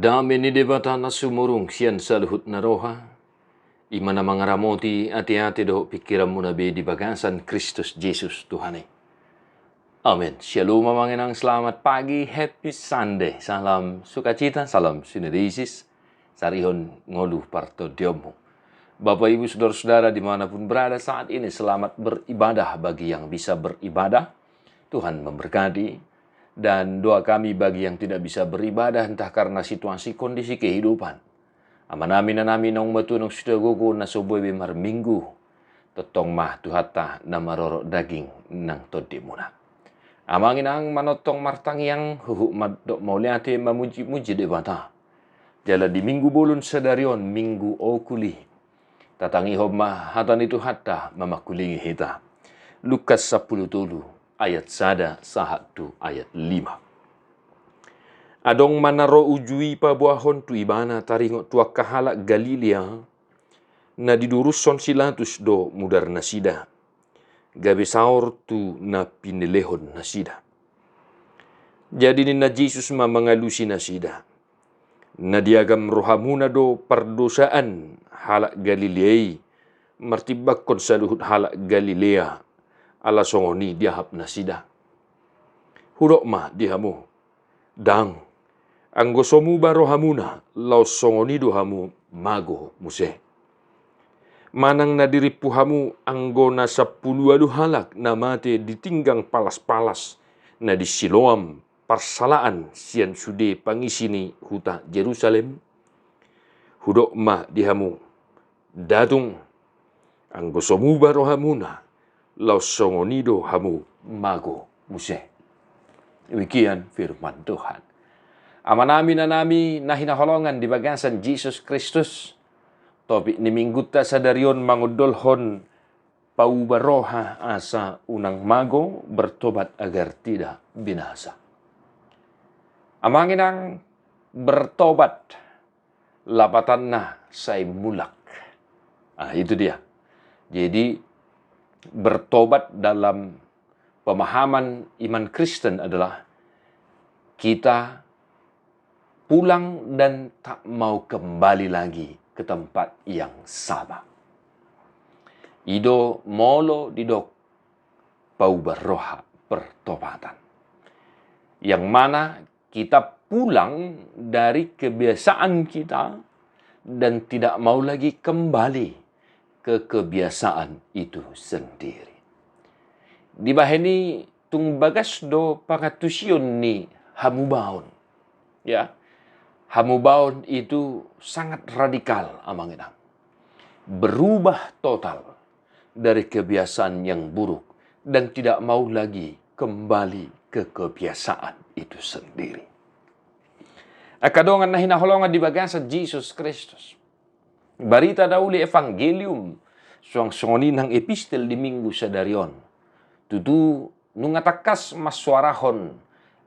Dami ni debata na sumurung siyan sa luhut na roha. Ima na mga ramoti ati-ati do pikiran mo na be di bagasan Kristus Jesus Tuhane. Amen. Shalom manginang selamat pagi. Happy Sunday. Salam sukacita, salam sinerisis. Sarihon ngolu parto diomu. Bapak Ibu Saudara-saudara dimanapun berada saat ini, selamat beribadah bagi yang bisa beribadah. Tuhan memberkati. Dan doa kami bagi yang tidak bisa beribadah entah karena situasi kondisi kehidupan. Amanami na namin ang matunong sitagogo na soboy bimar minggu. Totong mah tuhata na maroro daging ng todi muna. Amangin ang manotong martang yang huhu madok mauliate mamuji-muji debata. Jala di minggu bolon sadarion minggu okuli. Tatangi homa hatan itu hatta mamakulingi hita. Lukas 10 ayat 1 sahatu ayat 5. Adong manaro ujui pabuahon tu ibana taringo tua kahala Galilea na diduruson silatus do mudar nasida. Gabe saur tu na pinelehon nasida. Jadi ni na Jesus mamangalusi nasida. Na diagam rohamuna do pardosaan halak Galileai martibakon saluhut halak Galilea ala songoni diahap nasida. Hurok ma dihamu dang anggo somu barohamuna lau songoni dohamu mago muse. Manang na diripuhamu anggo na 10 halak na mate ditinggang palas-palas na di Siloam parsalaan sian sude pangisini huta Jerusalem. Hurok ma dihamu datung anggo somu barohamuna lau songonido hamu mago muse. Wikian firman Tuhan. Amanami na nami na hinaholongan di bagasan Jesus Kristus. Topik ni mingguta sa darion mangudolhon paubaroha asa unang mago bertobat agar tidak binasa. Amangin ang bertobat lapatan na say mulak. Itu dia. Jadi bertobat dalam pemahaman iman Kristen adalah kita pulang dan tak mau kembali lagi ke tempat yang sama. Ido molo didok paubaroha pertobatan. Yang mana kita pulang dari kebiasaan kita dan tidak mau lagi kembali ke kebiasaan itu sendiri. Di baheni tung bagas do pangatusion ni hamubaon. Ya. Hamubaon itu sangat radikal amangina. Berubah total dari kebiasaan yang buruk dan tidak mau lagi kembali ke kebiasaan itu sendiri. Akadongan na hinaholongan di bagasan Jesus Kristus. Barita dauli evangelium suang songonin ng epistel di minggu sa darion. Tutu nungatakas maswarahon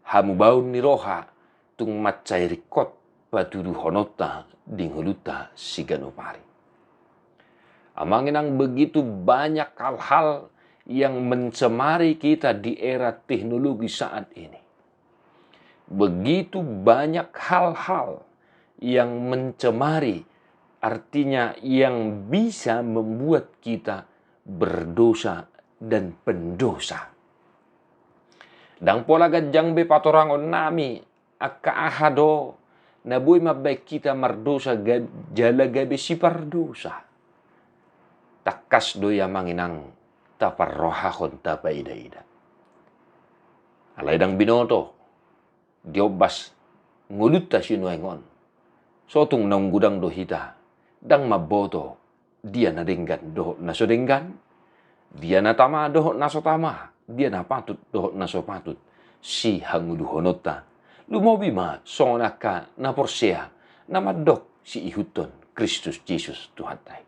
hamubaon ni roha tung matcay rikot patudu honota dinghuluta siganupari. Amangin ang begitu banyak hal-hal yang mencemari kita di era teknologi saat ini. Begitu banyak hal-hal yang mencemari, artinya yang bisa membuat kita berdosa dan pendosa. Dang pola gajang be patorangon nami akaahado na buy mabay kita mardosa jala gabi si pardosa. Takas do ya manginang taparrohahon tapaida-ida. Alay dang binoto diobas nguluta sinuengon. Sotong naunggudang do hita. Dang maboto, dia na denggan dohok na so denggan, dia na tama dohok na so tama, dia na patut dohok na so patut, si hanguluhonota. Lumobi ma songonaka na porsea, na madok si ihuton Kristus Jesus Tuhan tay.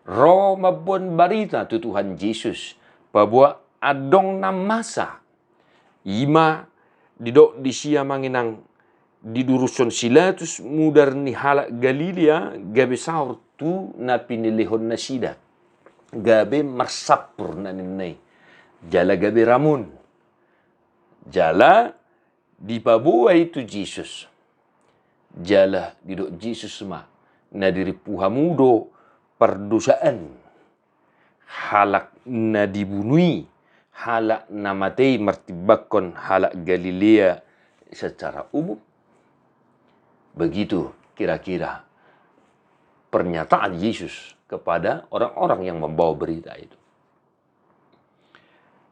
Ro mabon barita tu Tuhan Jesus, pabua adong na masa, ima didok di siya manginang diduruson silatus mudar ni halak Galilea gabe saur tu na pinilihon na sida. Gabe marsapur na ninay. Jala gabe ramun. Jala di pabuhay tu Jesus. jala didok Jesus ma na diri puhamudo perdosaan halak na dibunuhi, halak na matei martibakon halak Galilea secara umum. Begitu kira-kira pernyataan Yesus kepada orang-orang yang membawa berita itu.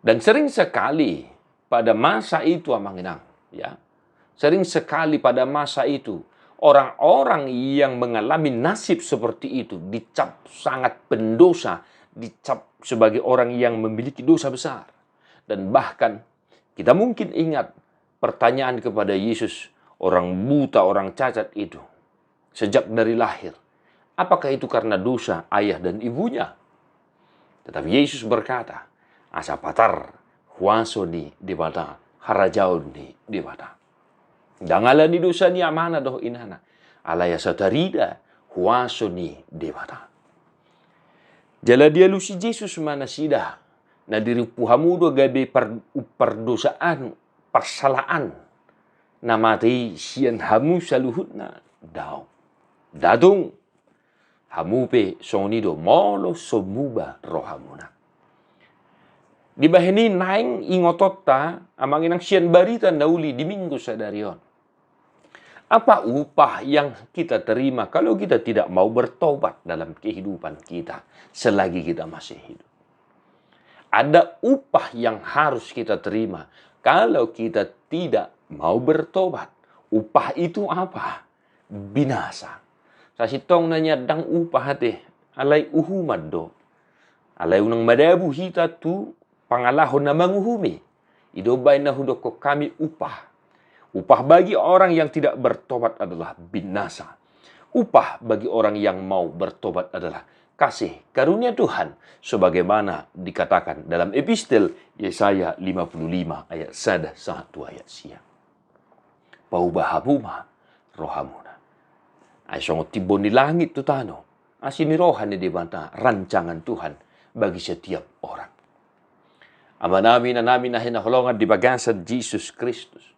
Dan sering sekali pada masa itu, Amanginang, ya, sering sekali pada masa itu orang-orang yang mengalami nasib seperti itu dicap sangat pendosa, dicap sebagai orang yang memiliki dosa besar. Dan bahkan kita mungkin ingat pertanyaan kepada Yesus, orang buta, orang cacat itu sejak dari lahir. Apakah itu karena dosa ayah dan ibunya? Tetapi Yesus berkata, asa patar huaso ni dibata, harajaun ni dibata. Dangala ni dosa ni amana doh inana, alaya satarida huaso ni dibata. Jala dia lusi Yesus mana sida, na diri puhamudo gabe perdosaan, persalahan, na matei sian hamu saluhutna daw. Dadung hamupe sonido molo somuba rohamuna. Di bahini naing ingotota amang inang sian barita nauli di minggu sadarion. Apa upah yang kita terima kalau kita tidak mau bertobat dalam kehidupan kita selagi kita masih hidup? Ada upah yang harus kita terima kalau kita tidak mau bertobat. Upah itu apa? Binasa. Sa sitong na niya dang upah hati, alay uhumad do. Alay unang madabu hita tu pangalahon na manguhumi. Idobay na hudok ko kami upah. Upah bagi orang yang tidak bertobat adalah binasa. Upah bagi orang yang mau bertobat adalah kasih karunia Tuhan. Sebagaimana dikatakan dalam epistel Yesaya 55 ayat 1 ayat sia. Paubahabuma rohamuna. Ay songot tibon di langit tu tano. Asinirohan ni dibanta rancangan Tuhan bagi setiap orang. Ama namin na hinaholongan di bagasan Jesus Kristus.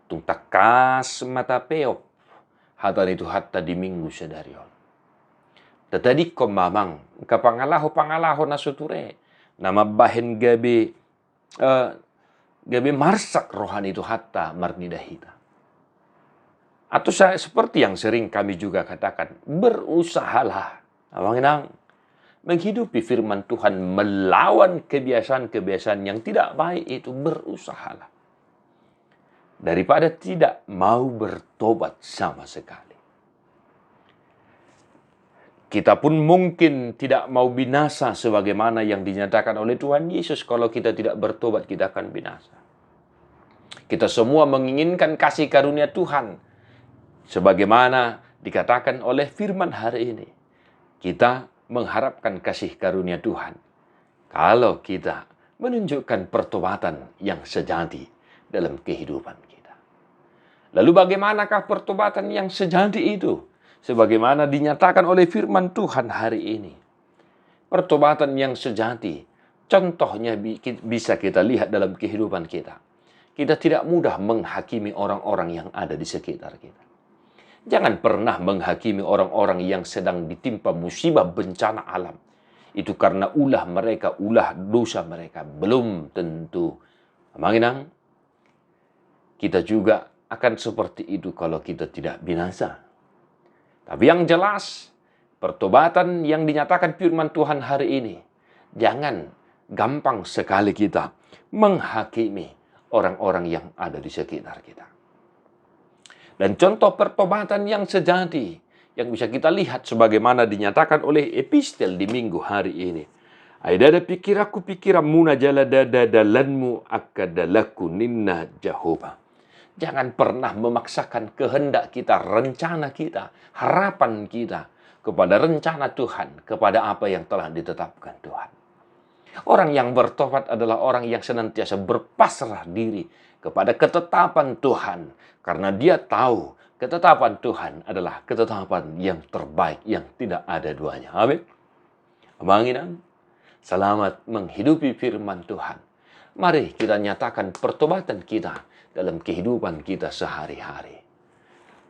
Tung takas matapeop hatan itu hatta di minggu sedarion. Tadi ko mamang kapangalaho na suture na mabahen gabi marsak rohan itu hatta marnidahita. Atau seperti yang sering kami juga katakan, berusahalah Amanginang menghidupi firman Tuhan melawan kebiasaan-kebiasaan yang tidak baik itu, berusahalah. Daripada tidak mau bertobat sama sekali. Kita pun mungkin tidak mau binasa sebagaimana yang dinyatakan oleh Tuhan Yesus. Kalau kita tidak bertobat, kita akan binasa. Kita semua menginginkan kasih karunia Tuhan. Sebagaimana dikatakan oleh firman hari ini. Kita mengharapkan kasih karunia Tuhan. Kalau kita menunjukkan pertobatan yang sejati dalam kehidupan kita. Lalu bagaimanakah pertobatan yang sejati itu? Sebagaimana dinyatakan oleh firman Tuhan hari ini. Pertobatan yang sejati, contohnya bisa kita lihat dalam kehidupan kita. Kita tidak mudah menghakimi orang-orang yang ada di sekitar kita. Jangan pernah menghakimi orang-orang yang sedang ditimpa musibah bencana alam. Itu karena ulah mereka, ulah dosa mereka. Belum tentu. Amanginang, kita juga akan seperti itu kalau kita tidak binasa. Tapi yang jelas, pertobatan yang dinyatakan firman Tuhan hari ini, jangan gampang sekali kita menghakimi orang-orang yang ada di sekitar kita. Dan contoh pertobatan yang sejati yang bisa kita lihat sebagaimana dinyatakan oleh epistel di minggu hari ini. Aidada pikiraku pikiramuna jala dada dalanmu akadalaku ninna Jehovah. Jangan pernah memaksakan kehendak kita, rencana kita, harapan kita kepada rencana Tuhan, kepada apa yang telah ditetapkan Tuhan. Orang yang bertobat adalah orang yang senantiasa berpasrah diri kepada ketetapan Tuhan. Karena dia tahu ketetapan Tuhan adalah ketetapan yang terbaik, yang tidak ada duanya. Amin. Amanginang, selamat menghidupi firman Tuhan. Mari kita nyatakan pertobatan kita dalam kehidupan kita sehari-hari.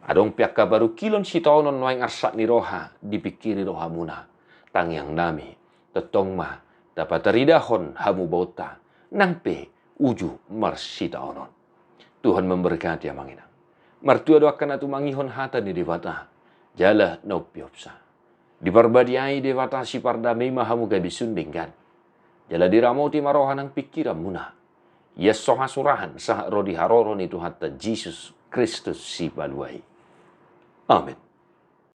Adong pihak baru kilon si taonon noeng arsak ni roha dipikiri roha muna. Tang yang nami tetong ma dapat teridahon hamu bauta nangpe uju marsi taonon. Tuhan memberkati amanginang. Martua doakan atu mangihon hata ni dewata. Jala naupiopsa. Dibarbadiai dewata si pardamai mahamu gabi sundingkan. Jala diramoti marohan ang pikiran muna. Yes soha surahan sah rodi haroron itu hatta Jesus Kristus si baluai. Amin.